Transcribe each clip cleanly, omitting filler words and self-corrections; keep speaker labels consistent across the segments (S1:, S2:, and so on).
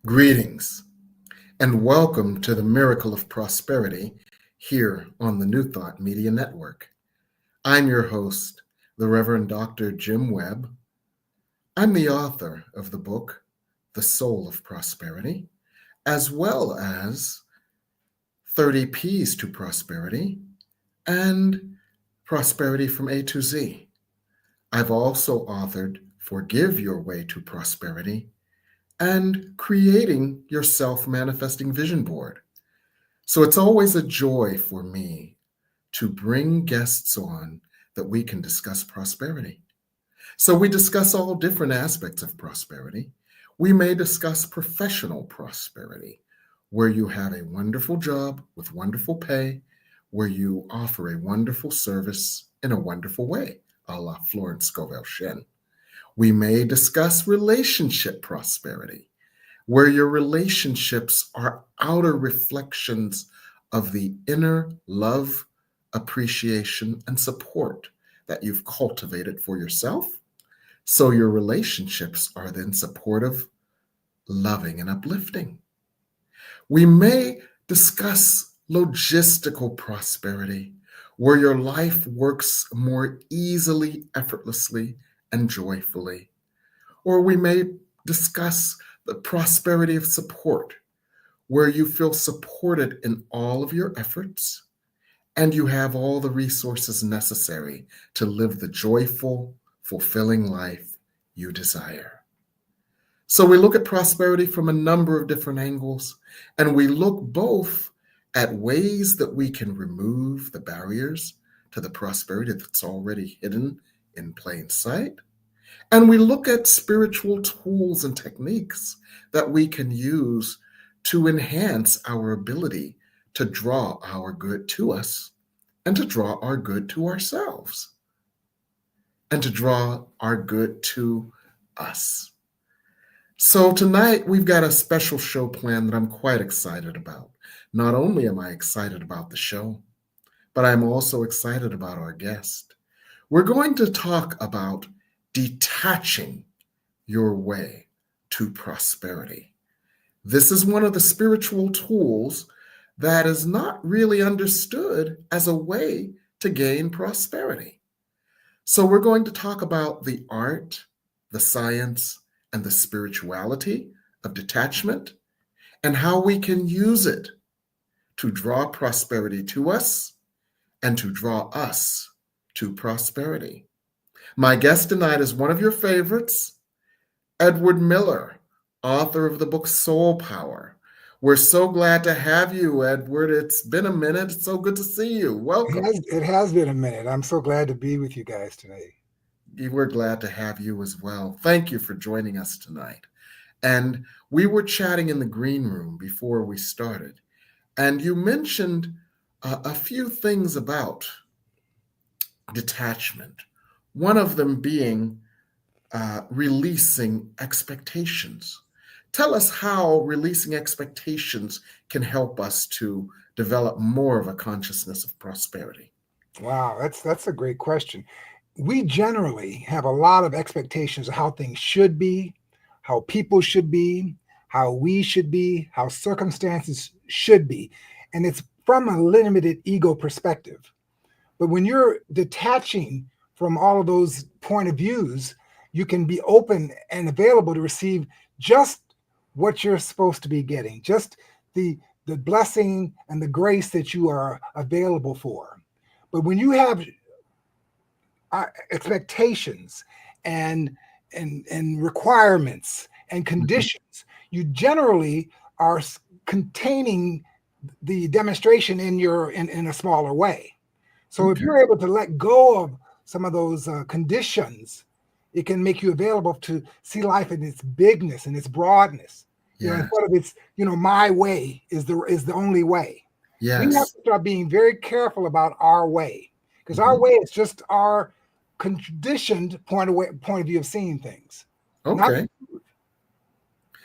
S1: Greetings and welcome to the Miracle of Prosperity here on the New Thought Media Network. I'm your host, the Reverend Dr. Jim Webb. I'm the author of the book, The Soul of Prosperity, as well as 30 P's to Prosperity and Prosperity from A to Z. I've also authored Forgive Your Way to Prosperity and Creating Your Self-Manifesting Vision Board. So it's always a joy for me to bring guests on that we can discuss prosperity. So we discuss all different aspects of prosperity. We may discuss professional prosperity, where you have a wonderful job with wonderful pay, where you offer a wonderful service in a wonderful way, a la Florence Scovel Shen. We may discuss relationship prosperity, where your relationships are outer reflections of the inner love, appreciation, and support that you've cultivated for yourself. So your relationships are then supportive, loving, and uplifting. We may discuss logistical prosperity, where your life works more easily, effortlessly, and joyfully. Or we may discuss the prosperity of support, where you feel supported in all of your efforts and you have all the resources necessary to live the joyful, fulfilling life you desire. So we look at prosperity from a number of different angles, and we look both at ways that we can remove the barriers to the prosperity that's already hidden in plain sight. And we look at spiritual tools and techniques that we can use to enhance our ability to draw our good to us and to draw our good to ourselves and to draw our good to us. So tonight we've got a special show planned that I'm quite excited about. Not only am I excited about the show, but I'm also excited about our guest. We're going to talk about detaching your way to prosperity. This is one of the spiritual tools that is not really understood as a way to gain prosperity. So we're going to talk about the art, the science, and the spirituality of detachment and how we can use it to draw prosperity to us and to draw us to prosperity. My guest tonight is one of your favorites, Edward Miller, author of the book Soul Power. We're so glad to have you, Edward. It's been a minute. It's so good to see you. Welcome.
S2: It has been a minute. I'm so glad to be with you guys today.
S1: We're glad to have you as well. Thank you for joining us tonight. And we were chatting in the green room before we started, and you mentioned a few things about detachment. One of them being releasing expectations. Tell us how releasing expectations can help us to develop more of a consciousness of prosperity.
S2: Wow, that's a great question. We generally have a lot of expectations of how things should be, how people should be, how we should be, how circumstances should be. And it's from a limited ego perspective. But when you're detaching from all of those point of views, you can be open and available to receive just what you're supposed to be getting, just the blessing and the grace that you are available for. But when you have expectations and and requirements and
S1: Mhm.
S2: conditions, you generally are containing the demonstration in a smaller way. So if
S1: Okay.
S2: you're able to let go of some of those conditions, it can make you available to see life in its bigness and its broadness.
S1: Yes.
S2: Instead of its, my way is the only way. We have
S1: Yes.
S2: to start being very careful about our way, because our
S1: Mhm.
S2: way is just our conditioned point of view of seeing things, not
S1: Okay.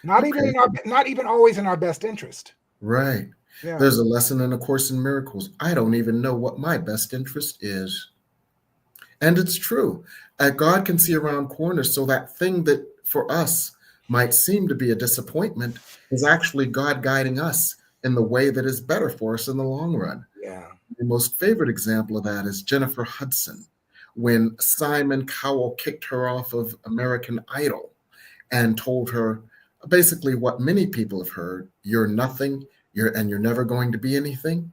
S2: not even
S1: Okay.
S2: in our not even always in our best interest.
S1: Right.
S2: Yeah.
S1: There's a lesson in A Course in Miracles. I don't even know what my best interest is. And it's true. God can see around corners. So that thing that for us might seem to be a disappointment is actually God guiding us in the way that is better for us in the long run.
S2: Yeah.
S1: The most favorite example of that is Jennifer Hudson, when Simon Cowell kicked her off of American Idol and told her basically what many people have heard: you're nothing, you're never going to be anything.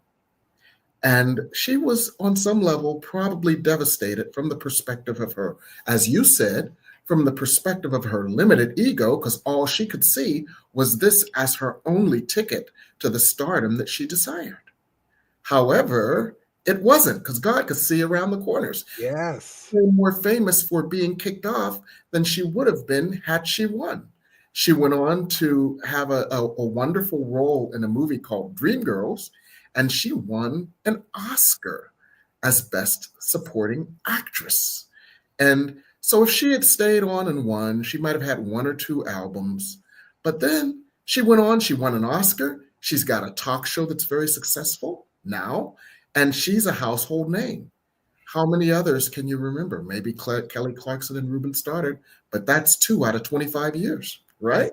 S1: And she was, on some level, probably devastated from the perspective of her, as you said, from the perspective of her limited ego, because all she could see was this as her only ticket to the stardom that she desired. However, it wasn't, because God could see around the corners.
S2: Yes.
S1: More famous for being kicked off than she would have been had she won. She went on to have a wonderful role in a movie called Dreamgirls, and she won an Oscar as Best Supporting Actress. And so if she had stayed on and won, she might have had one or two albums. But then she went on, she won an Oscar. She's got a talk show that's very successful now, and she's a household name. How many others can you remember? Maybe Kelly Clarkson and Ruben Stoddard, but that's 2 out of 25 years,
S2: Yeah.
S1: right?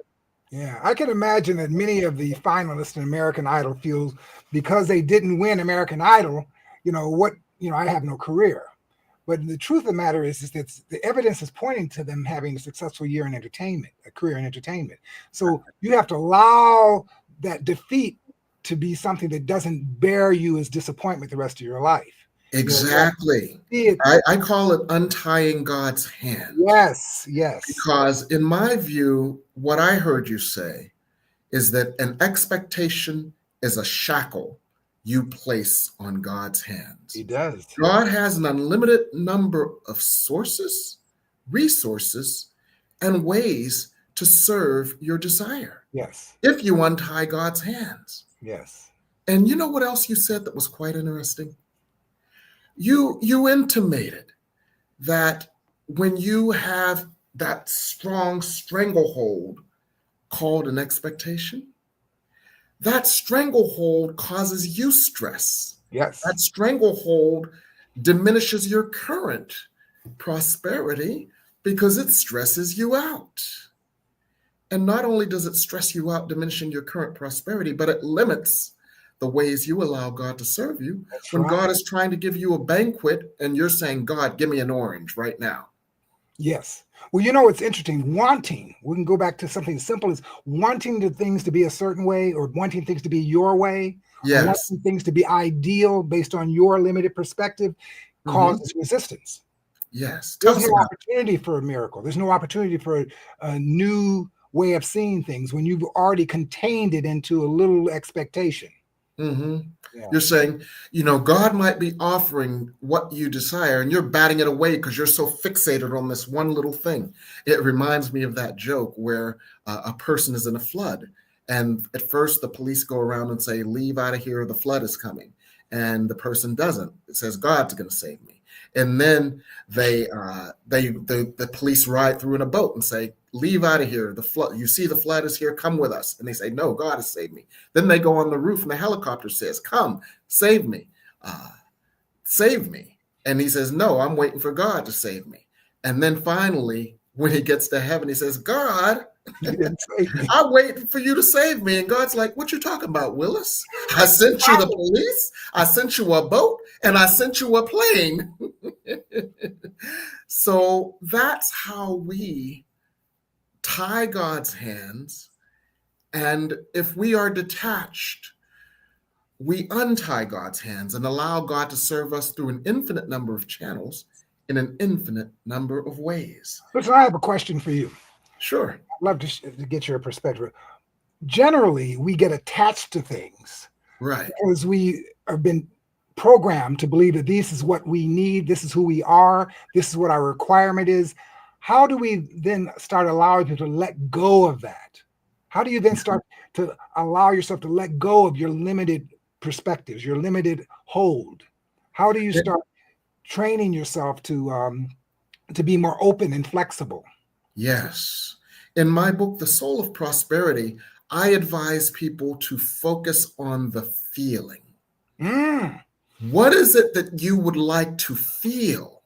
S2: Yeah. I can imagine that many of the finalists in American Idol feel because they didn't win American Idol, I have no career. But the truth of the matter is that the evidence is pointing to them having a successful year in entertainment, a career in entertainment. So you have to allow that defeat to be something that doesn't bear you as disappointment the rest of your life.
S1: Exactly. I call it untying God's hand.
S2: Yes, yes.
S1: Because in my view, what I heard you say is that an expectation is a shackle you place on God's hands.
S2: He does.
S1: God has an unlimited number of sources, resources, and ways to serve your desire.
S2: Yes.
S1: If you untie God's hands.
S2: Yes.
S1: And you know what else you said that was quite interesting? You intimated that when you have that strong stranglehold called an expectation, that stranglehold causes you stress.
S2: Yes.
S1: That stranglehold diminishes your current prosperity because it stresses you out. And not only does it stress you out, diminishing your current prosperity, but it limits the ways you allow God to serve you.
S2: That's
S1: when
S2: right.
S1: God is trying to give you a banquet and you're saying, God, give me an orange right now.
S2: Yes. Well, it's interesting. Wanting, we can go back to something as simple as wanting the things to be a certain way, or wanting things to be your way,
S1: Yes.
S2: or wanting things to be ideal based on your limited perspective causes resistance.
S1: Yes.
S2: There's no opportunity for a miracle. There's no opportunity for a new way of seeing things when you've already contained it into a little expectation.
S1: Yeah. You're saying, God might be offering what you desire and you're batting it away because you're so fixated on this one little thing. It reminds me of that joke where a person is in a flood, and at first the police go around and say, leave out of here, the flood is coming. And the person doesn't. It says, God's going to save me. And then the police ride through in a boat and say, leave out of here. The flood, you see the flood is here, come with us. And they say, no, God has saved me. Then they go on the roof and the helicopter says, come, save me. Save me. And he says, no, I'm waiting for God to save me. And then finally, when he gets to heaven, he says, God, I'm waiting for you to save me. And God's like, what you talking about, Willis? I sent you the police, I sent you a boat, and I sent you a plane. So that's how we tie God's hands. And if we are detached, we untie God's hands and allow God to serve us through an infinite number of channels in an infinite number of ways.
S2: Listen, I have a question for you.
S1: Sure.
S2: I'd love to get your perspective. Generally, we get attached to things,
S1: right?
S2: Because we have been programmed to believe that this is what we need, this is who we are, this is what our requirement is. How do we then start allowing people to let go of that? How do you then start to allow yourself to let go of your limited perspectives, your limited hold? How do you start training yourself to be more open and flexible?
S1: Yes. In my book, The Soul of Prosperity, I advise people to focus on the feeling. What is it that you would like to feel?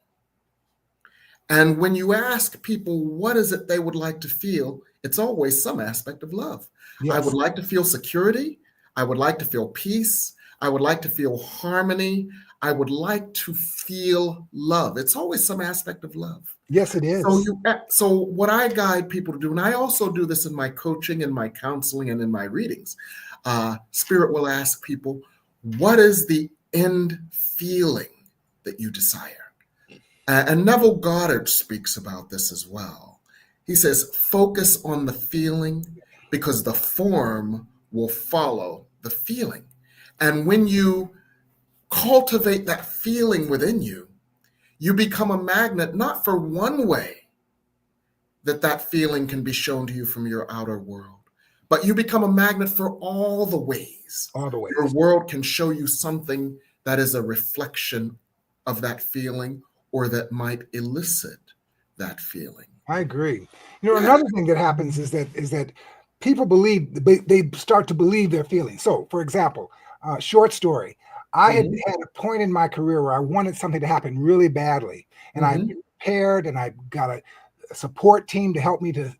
S1: And when you ask people what is it they would like to feel, it's always some aspect of love. I would
S2: Yes.
S1: like to feel security. I would like to feel peace. I would like to feel harmony. I would like to feel love. It's always some aspect of love.
S2: Yes, it
S1: So
S2: is.
S1: so what I guide people to do, and I also do this in my coaching and my counseling and in my readings. Spirit will ask people, what is the end feeling that you desire? And Neville Goddard speaks about this as well. He says, focus on the feeling because the form will follow the feeling. And when you cultivate that feeling within you, you become a magnet not for one way that feeling can be shown to you from your outer world, but you become a magnet for all the ways
S2: All the
S1: your
S2: ways.
S1: world can show you something that is a reflection of that feeling or that might elicit that feeling.
S2: I agree. You know,
S1: Yeah.
S2: another thing that happens is that people believe they start to believe their feelings. So, for example, short story. I had
S1: Mhm.
S2: had a point in my career where I wanted something to happen really badly, and I
S1: Mhm.
S2: prepared, and I got a support team to help me to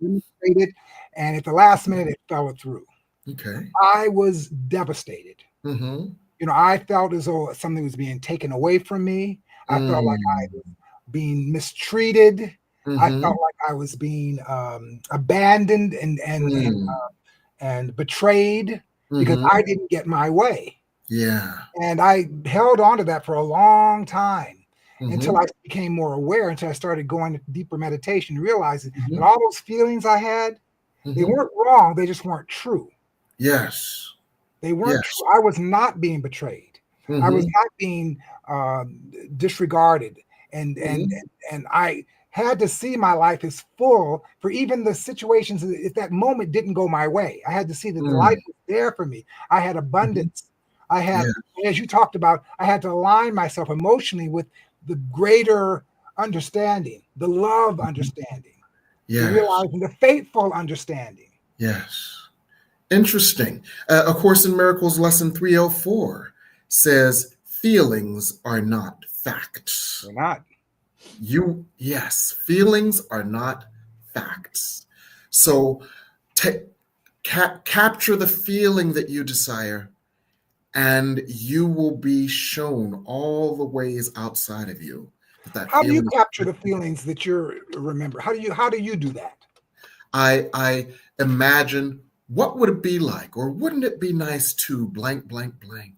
S2: demonstrate it. And at the last minute, it fell through.
S1: Okay.
S2: I was devastated.
S1: Mhm.
S2: You know, I felt as though something was being taken away from me. I felt like I was
S1: Mm.
S2: being mistreated. I felt
S1: Mhm.
S2: like I was being abandoned
S1: Mm.
S2: and betrayed because I
S1: Mhm.
S2: didn't get my way.
S1: Yeah.
S2: And I held on to that for a long time until I
S1: Mhm.
S2: became more aware, until I started going into deeper meditation, realizing that
S1: Mhm.
S2: all those feelings I had, they
S1: Mhm.
S2: weren't wrong, they just weren't true.
S1: Yes.
S2: They weren't
S1: Yes.
S2: true. I was not being betrayed. I was
S1: Mhm.
S2: not being disregarded, and and
S1: Mhm.
S2: and I had to see my life as full for even the situations if that moment didn't go my way. I had to see that the life
S1: Mm.
S2: was there for me. I had
S1: Mhm.
S2: abundance. I
S1: Yeah.
S2: had, as you talked about, I had to align myself emotionally with the greater understanding, the love
S1: Mhm.
S2: understanding, the
S1: Yes.
S2: realizing, the faithful understanding.
S1: Yes. Interesting. A Course in Miracles lesson 304 says feelings are not facts.
S2: They're not.
S1: Yes, feelings are not facts. So capture the feeling that you desire, and you will be shown all the ways outside of you that
S2: How do you
S1: feeling.
S2: capture the feelings that you remember? How do you do that?
S1: I imagine what would it be like, or wouldn't it be nice to blank, blank, blank.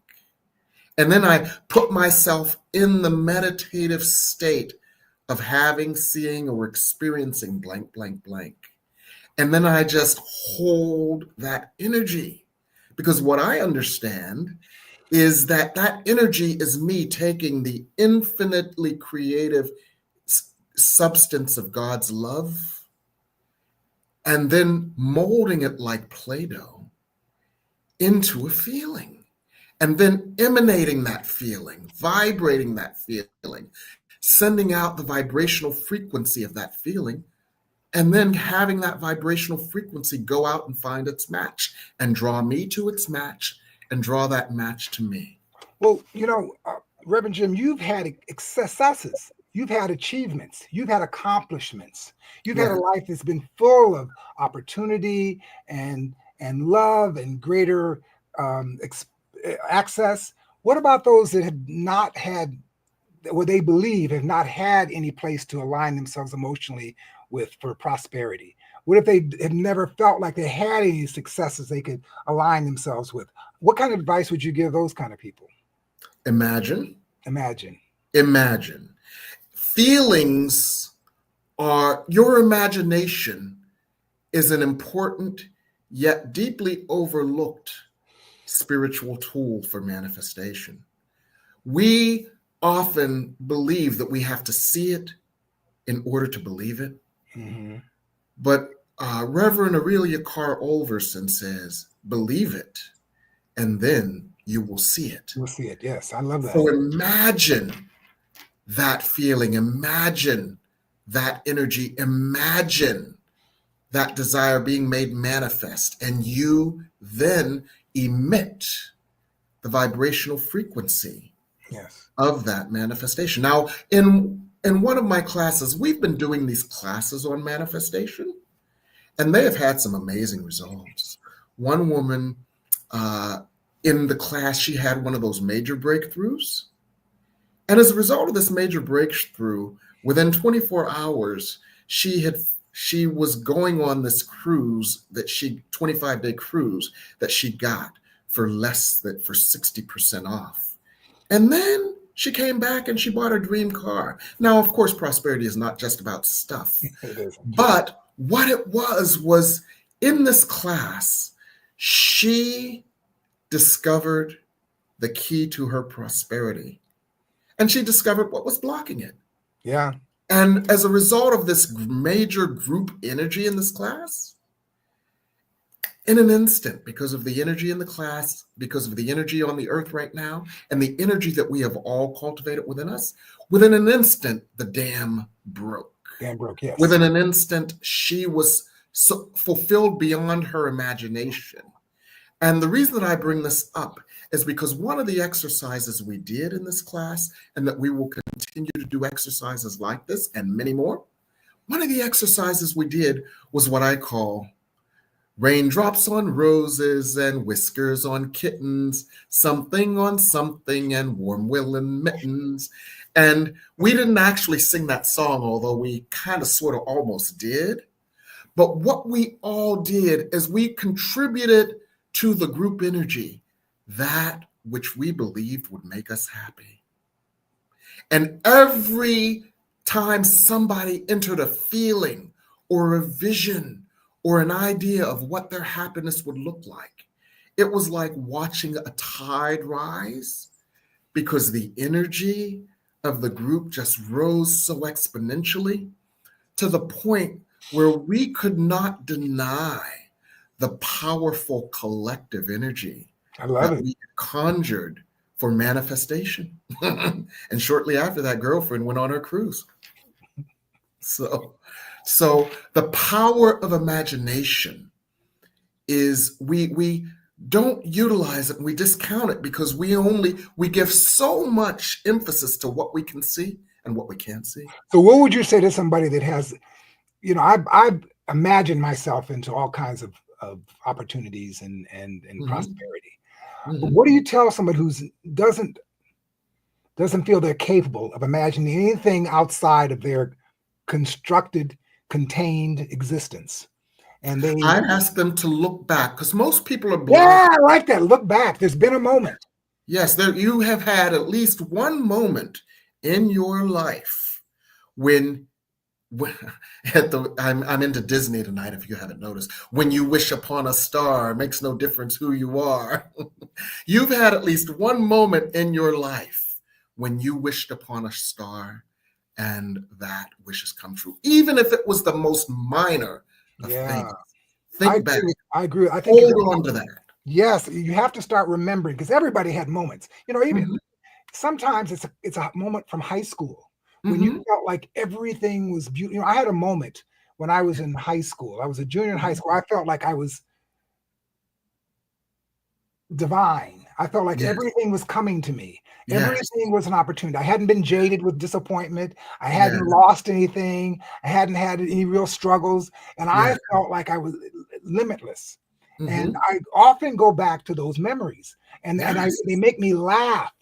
S1: And then I put myself in the meditative state of having, seeing, or experiencing blank, blank, blank. And then I just hold that energy. Because what I understand is that energy is me taking the infinitely creative substance of God's love and then molding it like Play Doh into a feeling. And then emanating that feeling, vibrating that feeling, sending out the vibrational frequency of that feeling, and then having that vibrational frequency go out and find its match and draw me to its match and draw that match to me.
S2: Well, Reverend Jim, you've had successes, you've had achievements, you've had accomplishments, you've had
S1: Yeah.
S2: a life that's been full of opportunity and love and greater access. What about those that have not had, what they believe have not had any place to align themselves emotionally with for prosperity? What if they have never felt like they had any successes they could align themselves with? What kind of advice would you give those kind of people?
S1: Imagine,
S2: Imagine.
S1: imagine. Feelings are your imagination is an important yet deeply overlooked spiritual tool for manifestation. We often believe that we have to see it in order to believe it.
S2: Hmm.
S1: But Reverend Aurelia Carr Olverson says, believe it, and then you will see it.
S2: You'll see it. Yes, I love that.
S1: So imagine that feeling, imagine that energy, imagine that desire being made manifest, and you then emit the vibrational frequency
S2: Yes.
S1: of that manifestation. Now, in in one of my classes, we've been doing these classes on manifestation, and they have had some amazing results. One woman uh, in the class, she had one of those major breakthroughs. And as a result of this major breakthrough, within 24 hours, she was going on this cruise that she 25-day cruise that she got for less than for 60% off. And then she came back and she bought her dream car. Now, of course, prosperity is not just about stuff,
S2: It isn't.
S1: but what it was in this class, she discovered the key to her prosperity, and she discovered what was blocking it.
S2: Yeah.
S1: And as a result of this major group energy in this class, in an instant, because of the energy in the class, because of the energy on the earth right now, and the energy that we have all cultivated within us, within an instant, the dam broke.
S2: Dam broke, yes.
S1: Within an instant, she was so fulfilled beyond her imagination. And the reason that I bring this up is because one of the exercises we did in this class, and that we will continue to do exercises like this and many more, one of the exercises we did was what I call raindrops on roses and whiskers on kittens, something on something and warm woolen mittens. And we didn't actually sing that song, although we kind of sort of almost did. But what we all did is we contributed to the group energy that which we believed would make us happy. And every time somebody entered a feeling or a vision or an idea of what their happiness would look like, it was like watching a tide rise, because the energy of the group just rose so exponentially to the point where we could not deny the powerful collective energy
S2: I love
S1: that
S2: it.
S1: we conjured for manifestation. And shortly after that, girlfriend went on her cruise. So the power of imagination is we don't utilize it, and we discount it because we give so much emphasis to what we can see and what we can't see.
S2: So what would you say to somebody that has, I imagine myself into all kinds of opportunities and prosperity. But what do you tell somebody who doesn't feel they're capable of imagining anything outside of their constructed, contained existence? And
S1: I ask them to look back, because most people are blind.
S2: Yeah, I like that. Look back. There's been a moment.
S1: Yes, you have had at least one moment in your life when I'm into Disney tonight, if you haven't noticed. When you wish upon a star, it makes no difference who you are. You've had at least one moment in your life when you wished upon a star and that wish has come true, even if it was the most minor of things. Think back.
S2: I agree. I think
S1: hold on to that.
S2: Yes, you have to start remembering, because everybody had moments. Even sometimes it's a moment from high school when you felt like everything was beautiful. I had a moment when I was in high school. I was a junior in high school. I felt like I was divine. I felt like everything was coming to me. Everything was an opportunity. I hadn't been jaded with disappointment. I hadn't lost anything. I hadn't had any real struggles. And I felt like I was limitless. And I often go back to those memories. And they make me laugh.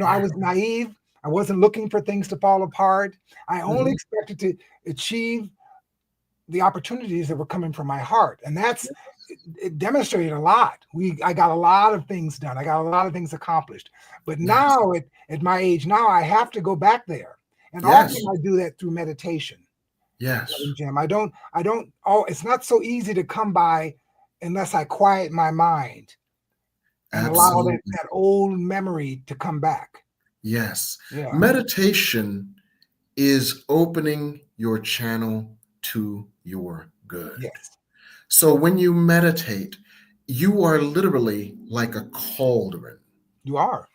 S2: I was naive. I wasn't looking for things to fall apart. I only expected to achieve the opportunities that were coming from my heart. And it demonstrated a lot. I got a lot of things done. I got a lot of things accomplished. But now at my age now, I have to go back there. And often I do that through meditation.
S1: Yes.
S2: Jim, it's not so easy to come by unless I quiet my mind and allow that old memory to come back.
S1: Yes. Yeah. Meditation is opening your channel to your good.
S2: Yes.
S1: So when you meditate, you are literally like a cauldron.
S2: You are.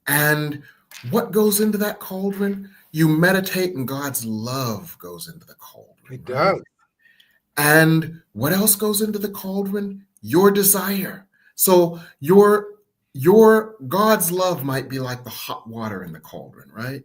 S1: And what goes into that cauldron? You meditate and God's love goes into the cauldron.
S2: It does.
S1: And what else goes into the cauldron? Your desire. So your God's love might be like the hot water in the cauldron, right?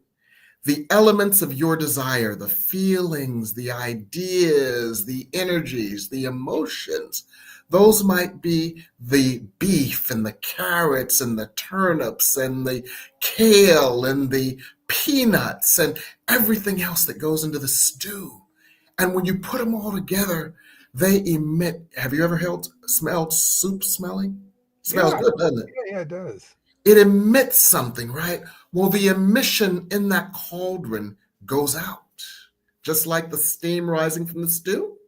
S1: the elements of your desire, the feelings, the ideas, the energies, the emotions, those might be the beef and the carrots and the turnips and the kale and the peanuts and everything else that goes into the stew. And when you put them all together, they emit. Have you ever smelled soup smelling? Smells
S2: Yeah,
S1: good, doesn't it?
S2: yeah, it does.
S1: It emits something, right? Well, the emission in that cauldron goes out, just like the steam rising from the stew.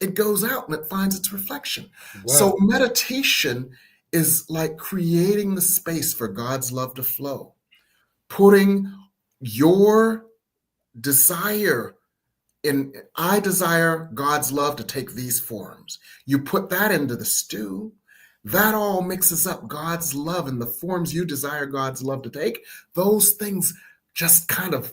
S1: It goes out and it finds its reflection. So,
S2: Well,
S1: meditation is like creating the space for God's love to flow, putting your desire in. I desire God's love to take these forms. You put that into the stew, that all mixes up God's love in the forms you desire God's love to take. Those things just kind of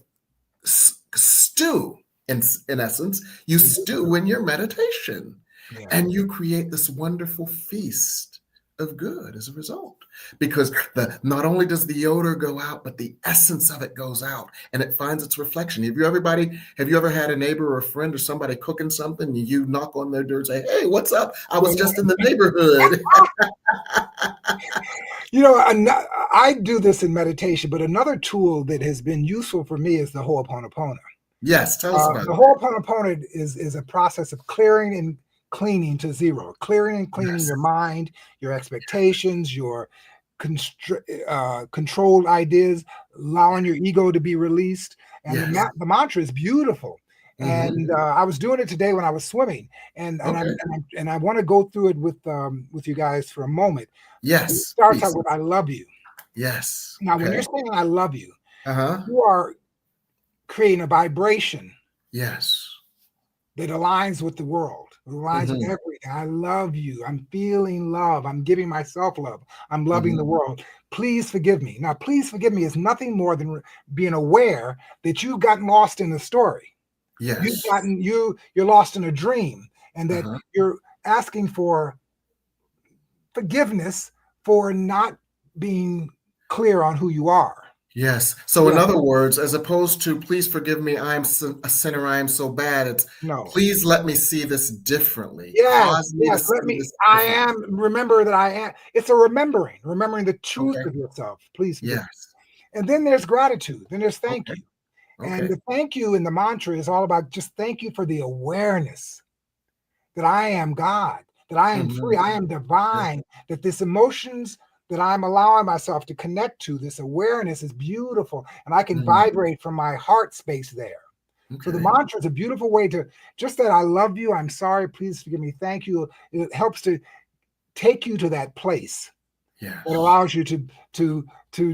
S1: stew. In essence, you stew in your meditation,
S2: yeah.
S1: and you create this wonderful feast of good as a result. Because not only does the odor go out, but the essence of it goes out, and it finds its reflection. Have you ever had a neighbor or a friend or somebody cooking something, and you knock on their door and say, "Hey, what's up? I was just in the neighborhood."
S2: You know, I do this in meditation, but another tool that has been useful for me is the Ho'oponopono.
S1: Yes, tell us about
S2: The
S1: that.
S2: Ho'oponopono is a process of clearing and cleaning to zero, clearing and cleaning
S1: Yes.
S2: your mind, your expectations, your controlled ideas, allowing your ego to be released. And
S1: Yes.
S2: the mantra is beautiful.
S1: Mm-hmm.
S2: And I was doing it today when I was swimming,
S1: Okay.
S2: and I want to go through it with you guys for a moment. It
S1: Yes,
S2: starts out
S1: please.
S2: with "I love you."
S1: Yes.
S2: Now, when you're
S1: Okay.
S2: saying "I love you,"
S1: Uh-huh.
S2: you are creating a vibration
S1: Yes.
S2: that aligns with the world, aligns with
S1: Mm-hmm.
S2: everything. I love you. I'm feeling love. I'm giving myself love. I'm loving the
S1: Mm-hmm.
S2: world. Please forgive me. Now, please forgive me is nothing more than being aware that you've gotten lost in the story.
S1: Yes.
S2: You're lost in a dream, and that
S1: Uh-huh.
S2: you're asking for forgiveness for not being clear on who you are.
S1: Yes. So in
S2: Yeah,
S1: other words, as opposed to "please forgive me, I am a sinner, I am so bad," it's
S2: no.
S1: "please let me see this differently.
S2: Yes,
S1: Cause me to
S2: yes. Let
S1: see
S2: me.
S1: this
S2: I
S1: differently."
S2: am. Remember that I am. It's a remembering the truth
S1: Okay.
S2: of yourself. Please forgive me.
S1: Yes.
S2: And then there's gratitude. Then there's thank
S1: Okay.
S2: you. And
S1: Okay.
S2: the thank you in the mantra is all about just thank you for the awareness that I am God, that I am
S1: Mm-hmm.
S2: free, I am
S1: Yeah.
S2: divine, that this emotions that I'm allowing myself to connect to, this awareness is beautiful, and I can
S1: Mm-hmm.
S2: vibrate from my heart space there. So the
S1: Okay.
S2: mantra is a beautiful way to just that I love you, I'm sorry, please forgive me, thank you. It helps to take you to that place that
S1: Yes.
S2: allows you to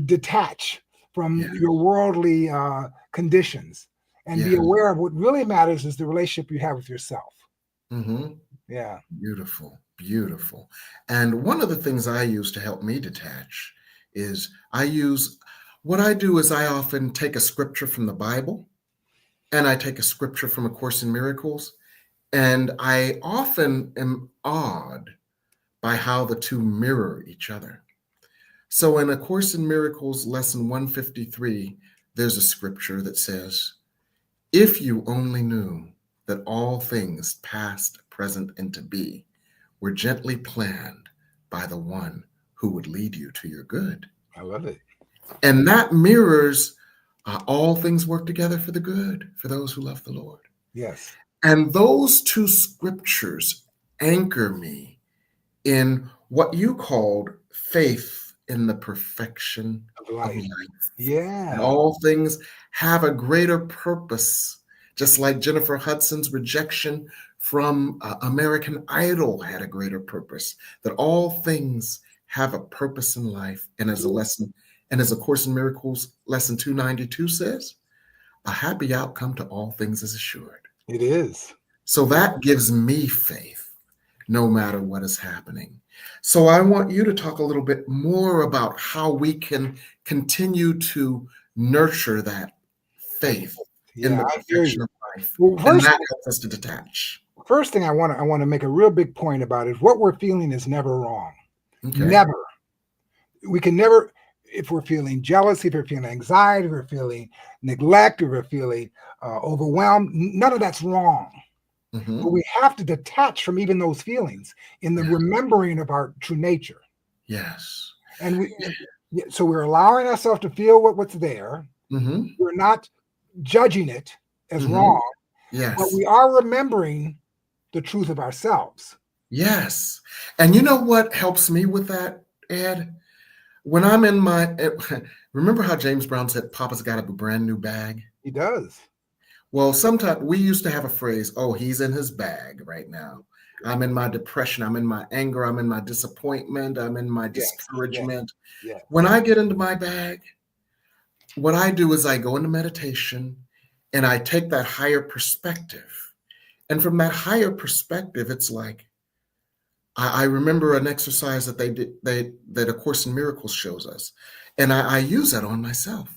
S2: detach from
S1: Yeah.
S2: your worldly conditions and be
S1: Yeah.
S2: aware of what really matters is the relationship you have with yourself.
S1: Mm-hmm.
S2: Yeah.
S1: Beautiful, beautiful. And one of the things I use to help me detach is what I do is I often take a scripture from the Bible and I take a scripture from A Course in Miracles, and I often am awed by how the two mirror each other. So in A Course in Miracles, lesson 153, there's a scripture that says, "If you only knew that all things past, present, and to be were gently planned by the one who would lead you to your good."
S2: I love it.
S1: And that mirrors all things work together for the good for those who love the Lord.
S2: Yes.
S1: And those two scriptures anchor me in what you called faith in the perfection
S2: Of
S1: of
S2: life.
S1: life. And
S2: Yeah.
S1: all things have a greater purpose, just like Jennifer Hudson's rejection from American Idol had a greater purpose, that all things have a purpose in life. And as A Course in Miracles, lesson 292 says, a happy outcome to all things is assured.
S2: It is.
S1: So that gives me faith no matter what is happening. So I want you to talk a little bit more about how we can continue to nurture that
S2: That
S1: faith in
S2: yeah,
S1: the
S2: I hear
S1: perfection
S2: you.
S1: of life.
S2: Well,
S1: And that helps us to detach.
S2: first thing I want to make a real big point about is what we're feeling is never wrong.
S1: Okay.
S2: Never. We can never. if we're feeling jealousy, if we're feeling anxiety, if we're feeling neglect, if we're feeling overwhelmed, none of that's wrong. But we have to detach from even those feelings in the remembering of our true nature.
S1: Yes.
S2: And so we're allowing ourselves to feel what's there. We're not judging it as wrong.
S1: Yes.
S2: But we are remembering the truth of ourselves.
S1: Yes. And you know what helps me with that, Ed? When I'm in remember how James Brown said, Papa's got a brand new bag?
S2: He does.
S1: Well, sometimes we used to have a phrase, oh, he's in his bag right now. I'm in my depression. I'm in my anger. I'm in my disappointment. I'm in my discouragement.
S2: Yes.
S1: When I get into my bag, what I do is I go into meditation and I take that higher perspective. And from that higher perspective, it's like, I remember an exercise that that A Course in Miracles shows us. And I use that on myself.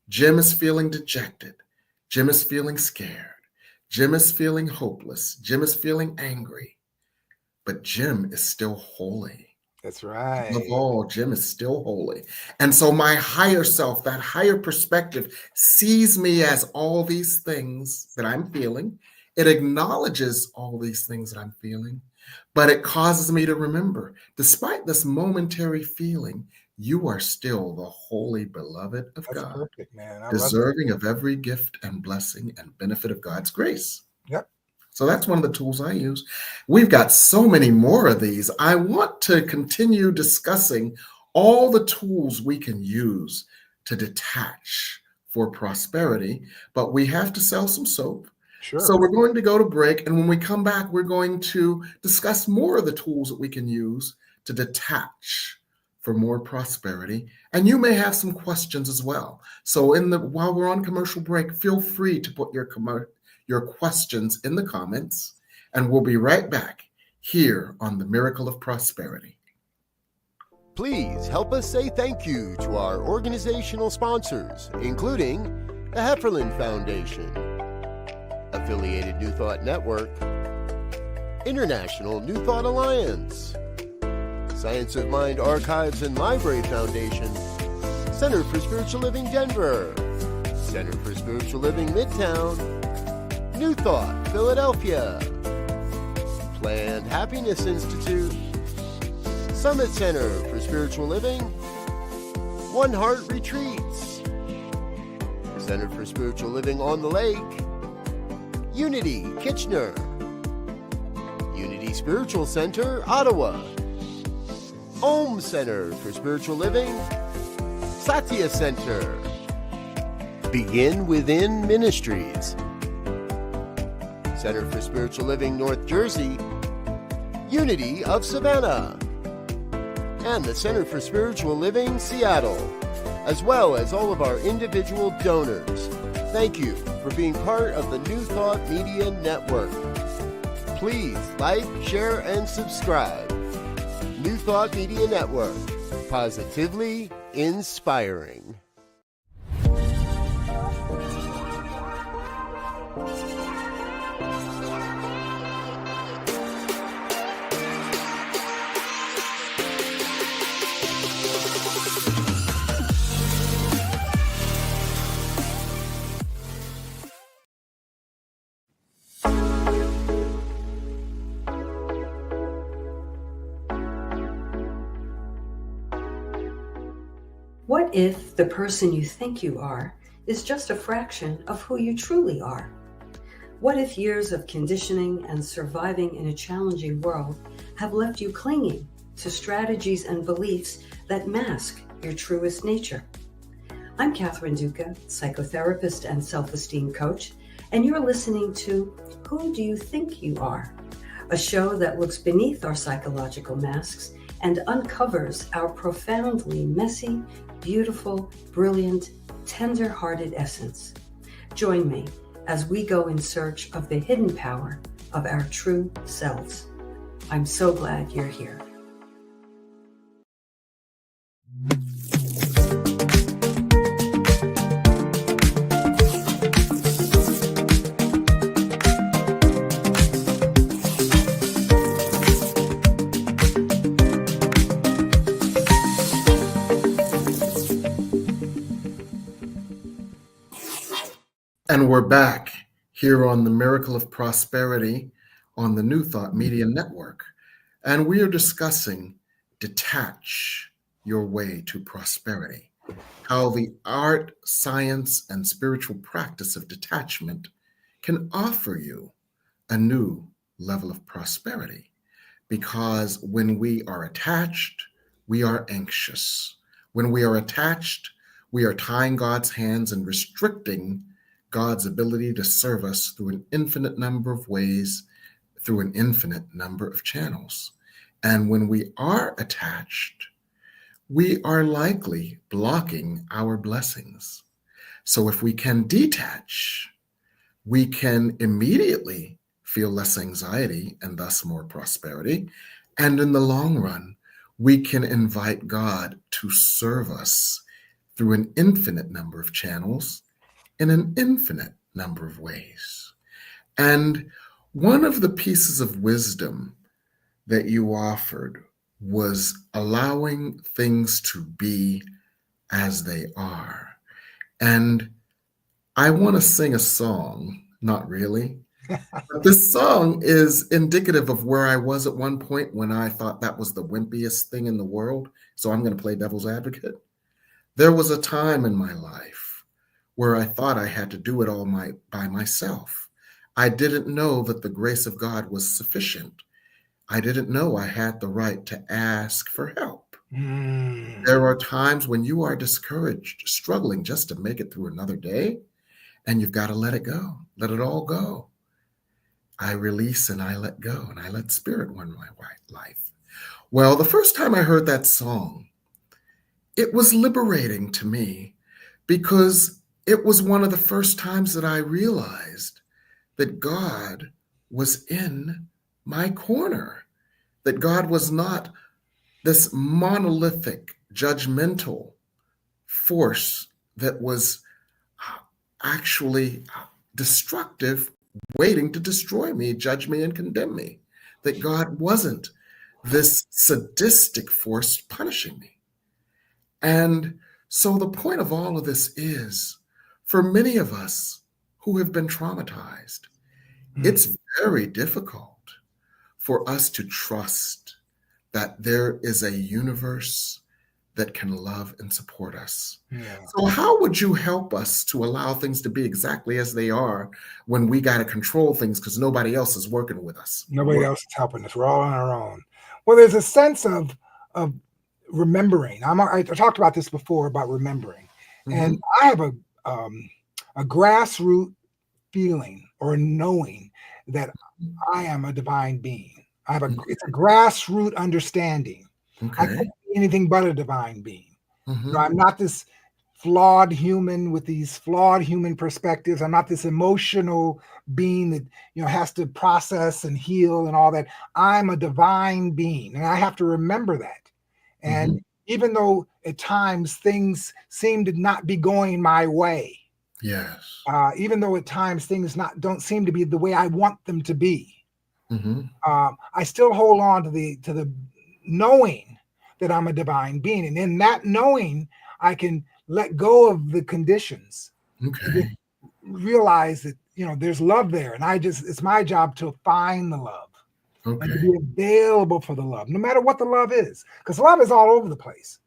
S1: Jim is feeling dejected. Jim is feeling scared. Jim is feeling hopeless. Jim is feeling angry. But Jim is still holy.
S2: That's right.
S1: Above all, Jim is still holy. And so my higher self, that higher perspective, sees me as all these things that I'm feeling. It acknowledges all these things that I'm feeling, but it causes me to remember, despite this momentary feeling, you are still the holy beloved of
S2: That's
S1: God,
S2: perfect, man.
S1: deserving of every gift and blessing and benefit of God's grace.
S2: Yep.
S1: So that's one of the tools I use. We've got so many more of these. I want to continue discussing all the tools we can use to detach for prosperity, but we have to sell some soap.
S2: Sure.
S1: So we're going to go to break, and when we come back, we're going to discuss more of the tools that we can use to detach for more prosperity. And you may have some questions as well. So while we're on commercial break, feel free to put your questions in the comments, and we'll be right back here on the Miracle of Prosperity.
S3: Please help us say thank you to our organizational sponsors, including the Hefferland Foundation, Affiliated New Thought Network, International New Thought Alliance, Science of Mind Archives and Library Foundation, Center for Spiritual Living Denver, Center for Spiritual Living Midtown, New Thought Philadelphia, Planned Happiness Institute, Summit Center for Spiritual Living, One Heart Retreats, Center for Spiritual Living on the Lake, Unity Kitchener, Unity Spiritual Center Ottawa, Om Center for Spiritual Living, Satya Center, Begin Within Ministries, Center for Spiritual Living North Jersey, Unity of Savannah, and the Center for Spiritual Living Seattle, as well as all of our individual donors. Thank you for being part of the New Thought Media Network. Please like, share, and subscribe. New Thought Media Network, positively inspiring.
S4: What if the person you think you are is just a fraction of who you truly are? What if years of conditioning and surviving in a challenging world have left you clinging to strategies and beliefs that mask your truest nature? I'm Catherine Duca, psychotherapist and self-esteem coach, and you're listening to Who Do You Think You Are? A show that looks beneath our psychological masks and uncovers our profoundly messy, beautiful, brilliant, tender-hearted essence. Join me as we go in search of the hidden power of our true selves. I'm so glad you're here.
S1: And we're back here on the Miracle of Prosperity on the New Thought Media Network. And we are discussing Detach Your Way to Prosperity, how the art, science, and spiritual practice of detachment can offer you a new level of prosperity. Because when we are attached, we are anxious. When we are attached, we are tying God's hands and restricting God's ability to serve us through an infinite number of ways, through an infinite number of channels. And when we are attached, we are likely blocking our blessings. So if we can detach, we can immediately feel less anxiety and thus more prosperity. And in the long run, we can invite God to serve us through an infinite number of channels in an infinite number of ways. And one of the pieces of wisdom that you offered was allowing things to be as they are. And I want to sing a song, not really. But this song is indicative of where I was at one point when I thought that was the wimpiest thing in the world. So I'm going to play devil's advocate. There was a time in my life where I thought I had to do it all by myself. I didn't know that the grace of God was sufficient. I didn't know I had the right to ask for help. There are times when you are discouraged, struggling just to make it through another day, and you've got to let it go, let it all go. I release and I let go, and I let Spirit run my life. Well, the first time I heard that song, it was liberating to me because it was one of the first times that I realized that God was in my corner, that God was not this monolithic, judgmental force that was actually destructive, waiting to destroy me, judge me, and condemn me. That God wasn't this sadistic force punishing me. And so the point of all of this is, for many of us who have been traumatized, it's very difficult for us to trust that there is a universe that can love and support us.
S2: Yeah.
S1: So how would you help us to allow things to be exactly as they are when we got to control things because nobody else is working with us?
S2: Nobody else is helping us. We're all on our own. Well, there's a sense of remembering. I talked about this before about remembering, and I have a grassroots feeling or knowing that I am a divine being. It's a grassroots understanding. I
S1: Okay.
S2: can't be anything but a divine being.
S1: Mhm.
S2: I'm not this flawed human with these flawed human perspectives. I'm not this emotional being that has to process and heal and all that. I'm a divine being, and I have to remember that. And even though at times things seem to not be going my way,
S1: Yes.
S2: even though at times things don't seem to be the way I want them to be, I still hold on to the knowing that I'm a divine being, and in that knowing, I can let go of the conditions.
S1: Okay.
S2: Realize that there's love there, and it's my job to find the love and to
S1: Okay.
S2: be available for the love, no matter what the love is, because love is all over the place.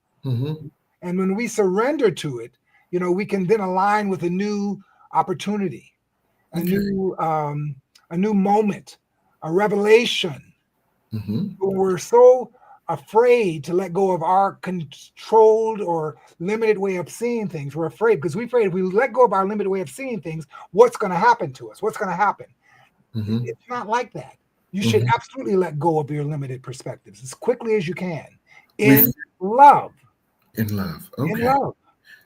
S2: And when we surrender to it, we can then align with a new opportunity, a new moment, a revelation. We're so afraid to let go of our controlled or limited way of seeing things. We're afraid because we're afraid if we let go of our limited way of seeing things, what's going to happen to us? What's going to happen? It's not like that. You should absolutely let go of your limited perspectives as quickly as you can in love.
S1: In love.
S2: In
S1: Okay.
S2: love.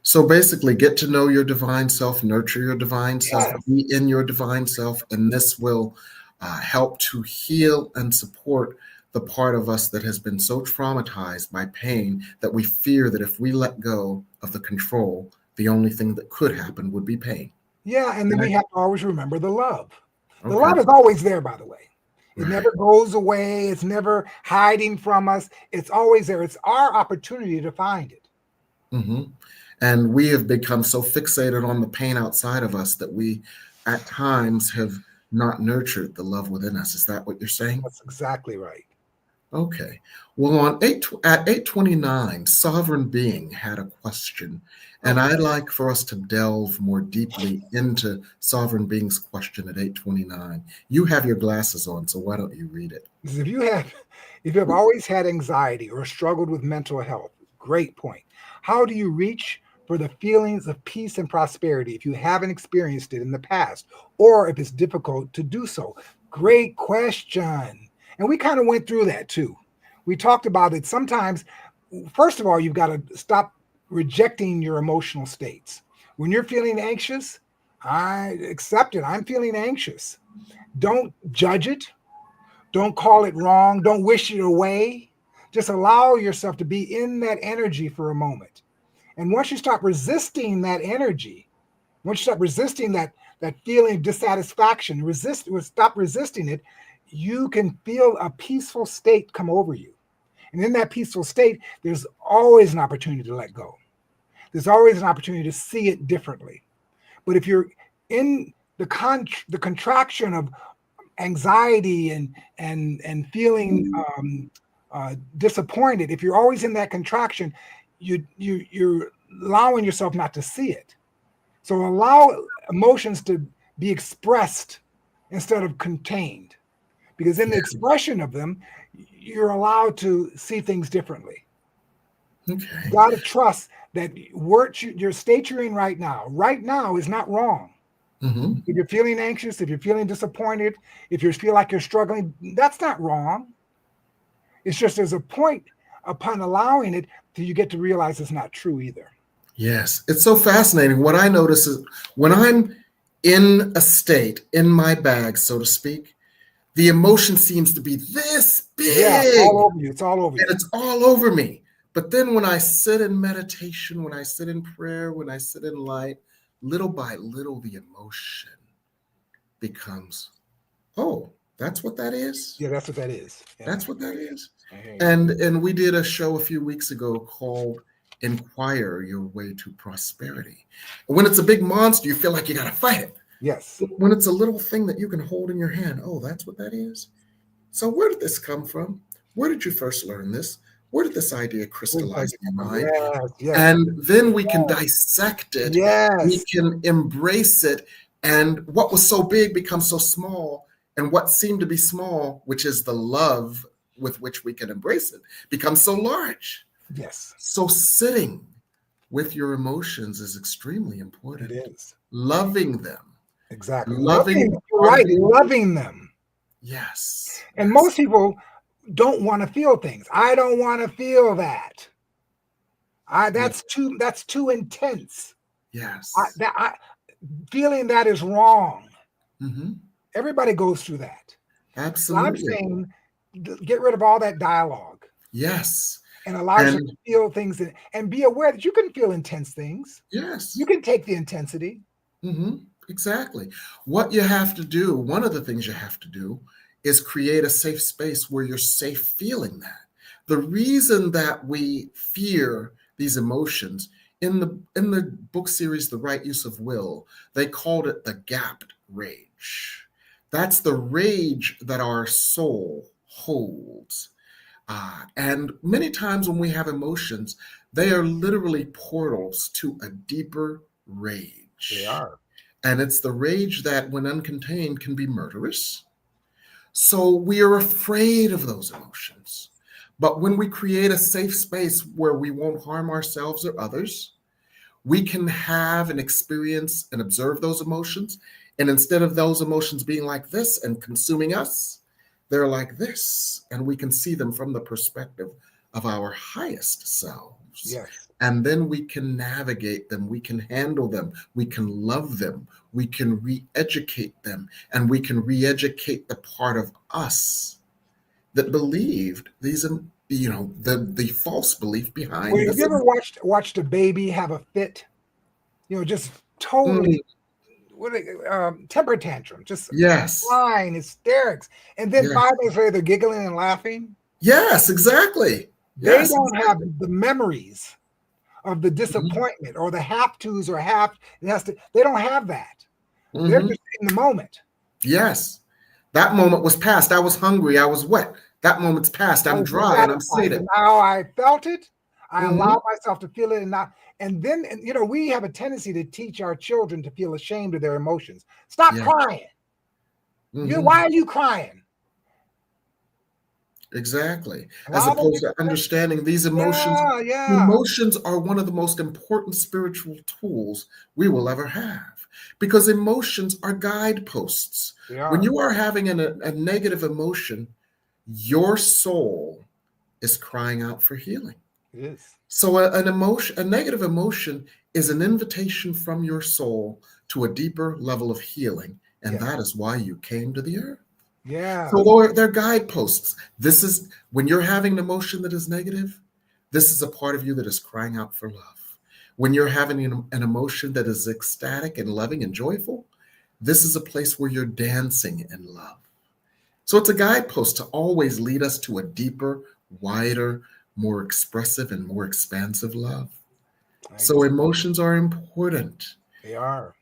S1: So basically, get to know your divine self, nurture your divine self, be in your divine self, and this will help to heal and support the part of us that has been so traumatized by pain that we fear that if we let go of the control, the only thing that could happen would be pain.
S2: Yeah, and then we have to always remember the love. The
S1: Okay.
S2: love is always there, by the way. It
S1: Right.
S2: never goes away. It's never hiding from us. It's always there. It's our opportunity to find it.
S1: And we have become so fixated on the pain outside of us that we, at times, have not nurtured the love within us. Is that what you're saying?
S2: That's exactly right.
S1: Okay. Well, at 829, Sovereign Being had a question, and I'd like for us to delve more deeply into Sovereign Being's question at 829. You have your glasses on, so why don't you read it?
S2: Because if you have always had anxiety or struggled with mental health, great point. How do you reach for the feelings of peace and prosperity if you haven't experienced it in the past, or if it's difficult to do so? Great question. And we kind of went through that too. We talked about it. Sometimes, first of all, you've got to stop rejecting your emotional states. When you're feeling anxious, I accept it. I'm feeling anxious. Don't judge it. Don't call it wrong. Don't wish it away. Just allow yourself to be in that energy for a moment. And once you stop resisting that energy, once you stop resisting that feeling of dissatisfaction, stop resisting it, you can feel a peaceful state come over you. And in that peaceful state, there's always an opportunity to let go. There's always an opportunity to see it differently. But if you're in the contraction of anxiety and feeling disappointed, if you're always in that contraction, you're allowing yourself not to see it. So allow emotions to be expressed instead of contained, because in the expression of them, you're allowed to see things differently.
S1: Okay.
S2: You got to trust that your state you're in right now is not wrong.
S1: Mm-hmm.
S2: If you're feeling anxious, if you're feeling disappointed, if you feel like you're struggling, that's not wrong. It's just there's a point upon allowing it till you get to realize it's not true either.
S1: Yes, it's so fascinating. What I notice is when I'm in a state, in my bag, so to speak, the emotion seems to be this big.
S2: Yeah, it's all over you. It's all over you.
S1: And it's all over me. But then when I sit in meditation, when I sit in prayer, when I sit in light, little by little, the emotion becomes, oh, that's what that is?
S2: Yeah, that's what that is. Yeah.
S1: That's what that is. And we did a show a few weeks ago called Inquire Your Way to Prosperity. And when it's a big monster, you feel like you got to fight it.
S2: Yes.
S1: But when it's a little thing that you can hold in your hand, oh, that's what that is? So where did this come from? Where did you first learn this? Where did this idea crystallize in your mind?
S2: Yes.
S1: And then we can dissect it.
S2: Yes.
S1: We can embrace it. And what was so big becomes so small. And what seemed to be small, which is the love with which we can embrace it, becomes so large.
S2: Yes.
S1: So sitting with your emotions is extremely important.
S2: It is.
S1: Loving them.
S2: Exactly.
S1: Loving
S2: them.
S1: Yes.
S2: And most people don't want to feel things. I don't want to feel that. That's too intense.
S1: Yes.
S2: Feeling that is wrong.
S1: Mm-hmm.
S2: Everybody goes through that.
S1: Absolutely.
S2: So I'm saying get rid of all that dialogue.
S1: Yes.
S2: And allow yourself to feel things and be aware that you can feel intense things.
S1: Yes.
S2: You can take the intensity.
S1: Mm-hmm. Exactly. What you have to do, one of the things you have to do is create a safe space where you're safe feeling that. The reason that we fear these emotions, in the book series, The Right Use of Will, they called it the gapped rage. That's the rage that our soul holds. And many times when we have emotions, they are literally portals to a deeper rage.
S2: They are.
S1: And it's the rage that, when uncontained, can be murderous. So we are afraid of those emotions. But when we create a safe space where we won't harm ourselves or others, we can have and experience and observe those emotions. And instead of those emotions being like this and consuming us, they're like this. And we can see them from the perspective of our highest selves.
S2: Yes.
S1: And then we can navigate them, we can handle them, we can love them, we can re-educate them, and we can re-educate the part of us that believed these, the false belief behind.
S2: Well, have you ever watched a baby have a fit? Just totally temper tantrum, just crying, hysterics, and then 5 days later they're giggling and laughing.
S1: Yes, exactly.
S2: They don't have the memories of the disappointment or the have tos or have it has to. They don't have that. They're just in the moment.
S1: Yes. That moment was past. I was hungry. I was wet. That moment's past.
S2: I
S1: I'm
S2: was
S1: dry and I'm
S2: satisfied,
S1: sated.
S2: and now I felt it. I allowed myself to feel it, and then we have a tendency to teach our children to feel ashamed of their emotions. Stop crying. Why are you crying?
S1: Exactly. As opposed to understanding these emotions. Emotions are one of the most important spiritual tools we will ever have, because emotions are guideposts. When you are having a negative emotion, your soul is crying out for healing.
S2: Yes.
S1: So a negative emotion is an invitation from your soul to a deeper level of healing. And that is why you came to the earth.
S2: Yeah.
S1: So they're guideposts. This is when you're having an emotion that is negative, this is a part of you that is crying out for love. When you're having an emotion that is ecstatic and loving and joyful, this is a place where you're dancing in love. So it's a guidepost to always lead us to a deeper, wider, more expressive and more expansive love. So emotions are important.
S2: They are.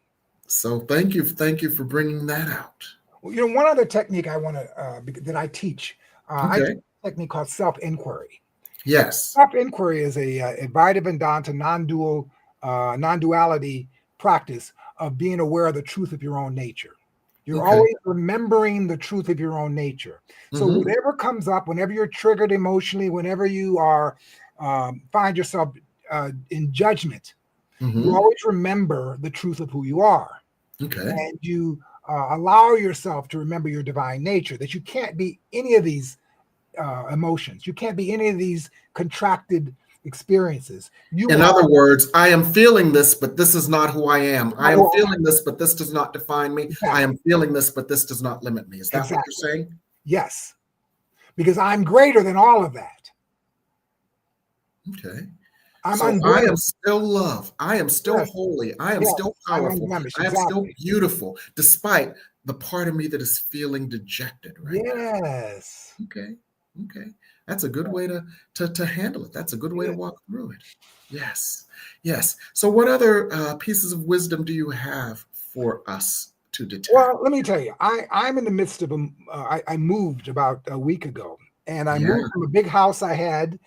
S1: So thank you for bringing that out.
S2: Well, one other technique I want to that I teach. I teach a technique called self-inquiry.
S1: Yes.
S2: Self-inquiry is a Advaita Vedanta non-duality practice of being aware of the truth of your own nature. You're always remembering the truth of your own nature. So whatever comes up, whenever you're triggered emotionally, whenever you are find yourself in judgment, you always remember the truth of who you are. And you allow yourself to remember your divine nature, that you can't be any of these emotions. You can't be any of these contracted experiences.
S1: In other words, I am feeling this, but this is not who I am. I am feeling this, but this does not define me. I am feeling this, but this does not limit me. Is that what you're saying?
S2: Yes. Because I'm greater than all of that.
S1: Okay.
S2: I
S1: am still love. I am still holy. I am still powerful. I am still beautiful, despite the part of me that is feeling dejected right now.
S2: Yes.
S1: Okay. That's a good way to handle it. That's a good way to walk through it. Yes. So what other pieces of wisdom do you have for us to detach?
S2: Well, let me tell you, I'm in the midst of I moved about a week ago, and I moved from a big house I had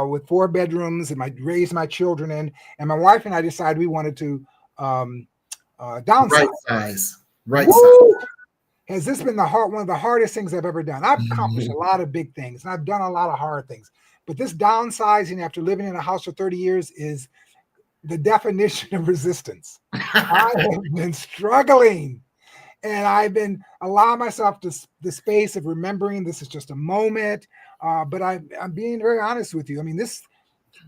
S2: with 4 bedrooms, and I raised my children in, and my wife and I decided we wanted to downsize.
S1: Right size.
S2: Has this been one of the hardest things I've ever done? I've accomplished a lot of big things, and I've done a lot of hard things. But this downsizing after living in a house for 30 years is the definition of resistance. I have been struggling, and I've been allowing myself the space of remembering this is just a moment. But I'm being very honest with you. I mean, this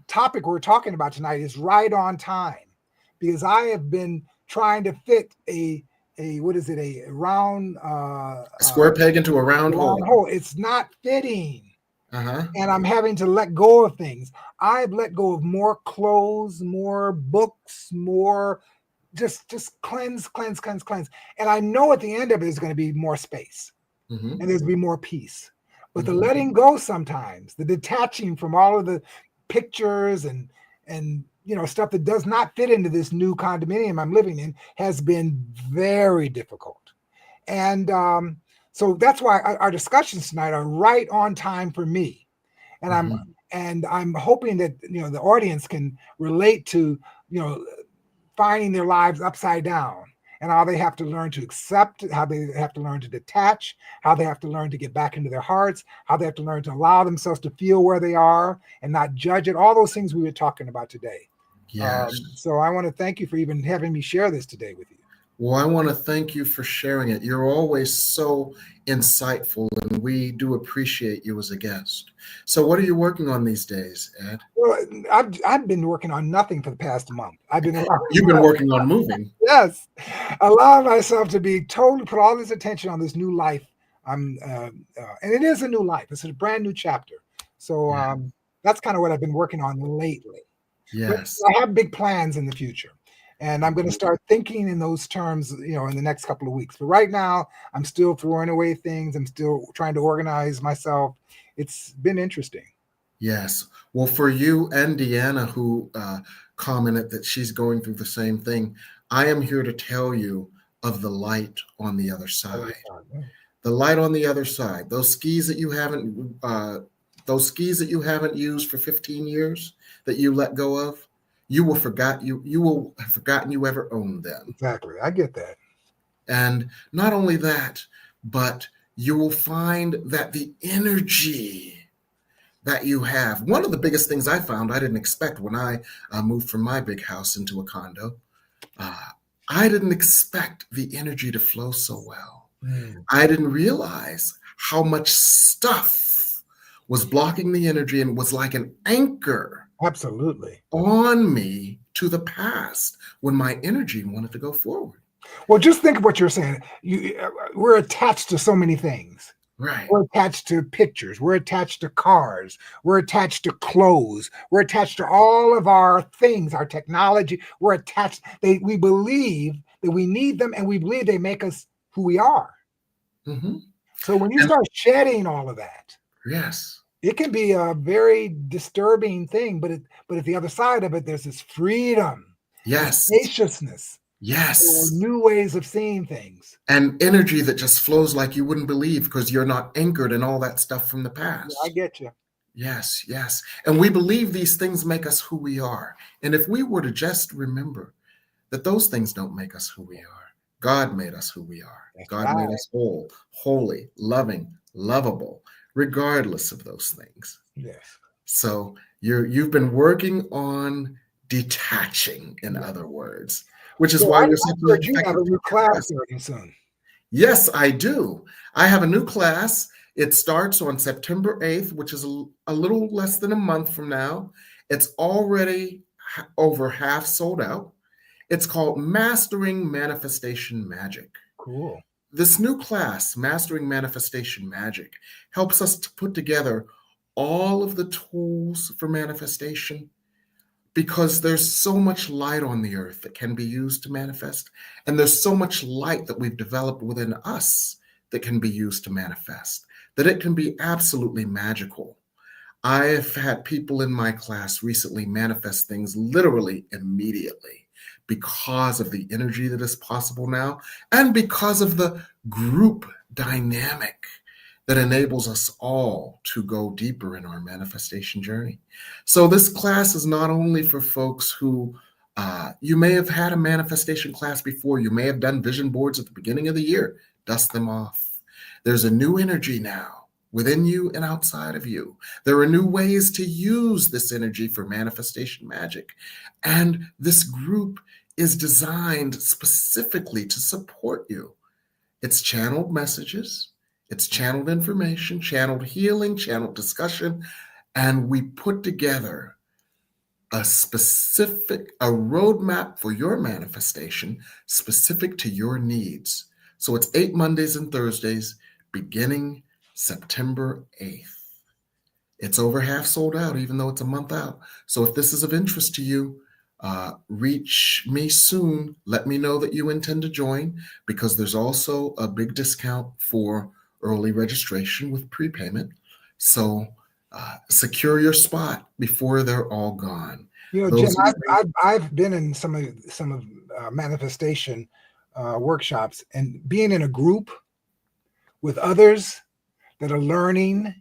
S2: topic we're talking about tonight is right on time, because I have been trying to fit a round
S1: a square peg into a round hole.
S2: It's not fitting. And I'm having to let go of things. I've let go of more clothes, more books, more just cleanse. And I know at the end of it is going to be more space and there's going to be more peace. But the letting go sometimes, the detaching from all of the pictures and stuff that does not fit into this new condominium I'm living in has been very difficult. And so that's why our discussions tonight are right on time for me. And I'm hoping that the audience can relate to finding their lives upside down, and how they have to learn to accept, how they have to learn to detach, how they have to learn to get back into their hearts, how they have to learn to allow themselves to feel where they are and not judge it. All those things we were talking about today.
S1: Yes.
S2: So I want to thank you for even having me share this today with you.
S1: Well, I want to thank you for sharing it. You're always so insightful, and we do appreciate you as a guest. So what are you working on these days, Ed?
S2: Well, I've been working on nothing for the past month.
S1: You've been working on moving.
S2: Yes. Allowing myself to be totally put all this attention on this new life. And it is a new life. It's a brand new chapter. So that's kind of what I've been working on lately.
S1: Yes.
S2: But I have big plans in the future. And I'm going to start thinking in those terms, in the next couple of weeks. But right now, I'm still throwing away things. I'm still trying to organize myself. It's been interesting.
S1: Yes. Well, for you and Deanna, who commented that she's going through the same thing, I am here to tell you of the light on the other
S2: Other
S1: side.
S2: side, yeah.
S1: The light on the other side. Those skis that you haven't used for 15 years that you let go of, you will have forgotten you ever owned them.
S2: Exactly. I get that.
S1: And not only that, but you will find that the energy that you have. One of the biggest things I found I didn't expect when I moved from my big house into a condo, uh, I didn't expect the energy to flow so well.
S2: Mm,
S1: I didn't realize how much stuff was blocking the energy and was like an anchor
S2: absolutely.
S1: on me to the past when my energy wanted to go forward.
S2: Well, just think of what you're saying. We're attached to so many things.
S1: Right.
S2: We're attached to pictures. We're attached to cars. We're attached to clothes. We're attached to all of our things, our technology. We're attached. We believe that we need them, and we believe they make us who we are.
S1: Mm-hmm.
S2: So when you
S1: And
S2: start shedding all of that,
S1: yes,
S2: it can be a very disturbing thing. But at the other side of it, there's this freedom, and
S1: yes,
S2: spaciousness, or
S1: yes.
S2: new ways of seeing things.
S1: And energy that just flows like you wouldn't believe because you're not anchored in all that stuff from the
S2: Yeah, I
S1: past.
S2: get you.
S1: Yes, yes. And we believe these things make us who we are. And if we were to just remember that those things don't make us who we are, God made us who we are.
S2: That's
S1: God
S2: right.
S1: made us whole, holy, loving, lovable, regardless of those things.
S2: Yes.
S1: So you've been working on detaching, in other words, which is
S2: So
S1: why
S2: I
S1: you're such an
S2: heard you have a
S1: effective
S2: new
S1: teacher.
S2: class starting soon.
S1: Yes, I do. I have a new class. It starts on September 8th, which is a little less than a month from now. It's already over half sold out. It's called Mastering Manifestation Magic.
S2: Cool.
S1: This new class, Mastering Manifestation Magic, helps us to put together all of the tools for manifestation because there's so much light on the earth that can be used to manifest. And there's so much light that we've developed within us that can be used to manifest, that it can be absolutely magical. I've had people in my class recently manifest things literally immediately because of the energy that is possible now and because of the group dynamic that enables us all to go deeper in our manifestation journey. So this class is not only for folks who you may have had a manifestation class before, you may have done vision boards at the beginning of the year, dust them off. There's a new energy now within you and outside of you. There are new ways to use this energy for manifestation magic. And this group is designed specifically to support you. It's channeled messages, it's channeled information, channeled healing, channeled discussion, and we put together a roadmap for your manifestation specific to your needs. So it's 8 Mondays and Thursdays beginning September 8th. It's over half sold out, even though it's a month out. So if this is of interest to you, reach me soon. Let me know that you intend to join because there's also a big discount for early registration with prepayment. So secure your spot before they're all gone.
S2: Jim, I've been in some of manifestation workshops, and being in a group with others that are learning,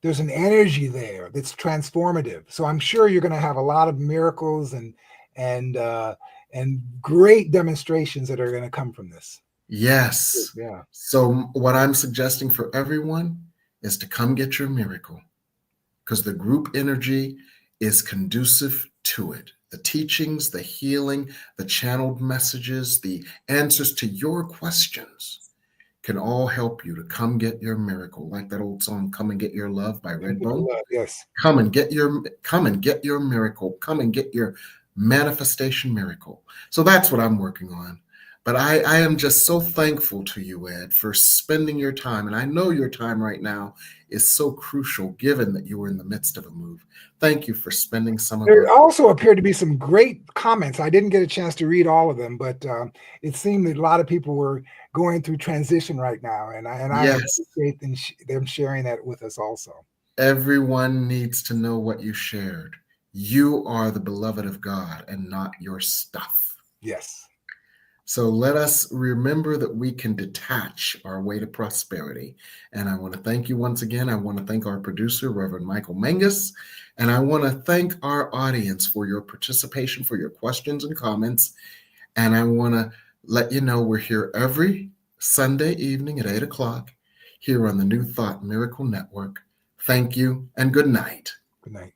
S2: there's an energy there that's transformative. So I'm sure you're going to have a lot of miracles and great demonstrations that are going to come from this.
S1: Yes.
S2: Yeah.
S1: So what I'm suggesting for everyone is to come get your miracle because the group energy is conducive to it. The teachings, the healing, the channeled messages, the answers to your questions can all help you to come get your miracle. Like that old song, Come and Get Your Love by Redbone.
S2: Yes.
S1: Come and get your miracle. Come and get your manifestation miracle. So that's what I'm working on. But I am just so thankful to you, Ed, for spending your time. And I know your time right now is so crucial given that you were in the midst of a move. Thank you for spending some of it.
S2: There also appeared to be some great comments. I didn't get a chance to read all of them, but it seemed that a lot of people were going through transition right now. And I
S1: Yes.
S2: appreciate them sharing that with us also.
S1: Everyone needs to know what you shared. You are the beloved of God and not your stuff.
S2: Yes.
S1: So let us remember that we can detach our way to prosperity. And I want to thank you once again. I want to thank our producer, Reverend Michael Mangus. And I want to thank our audience for your participation, for your questions and comments. And I want to let you know we're here every Sunday evening at 8 o'clock here on the New Thought Miracle Network. Thank you and good night.
S2: Good night.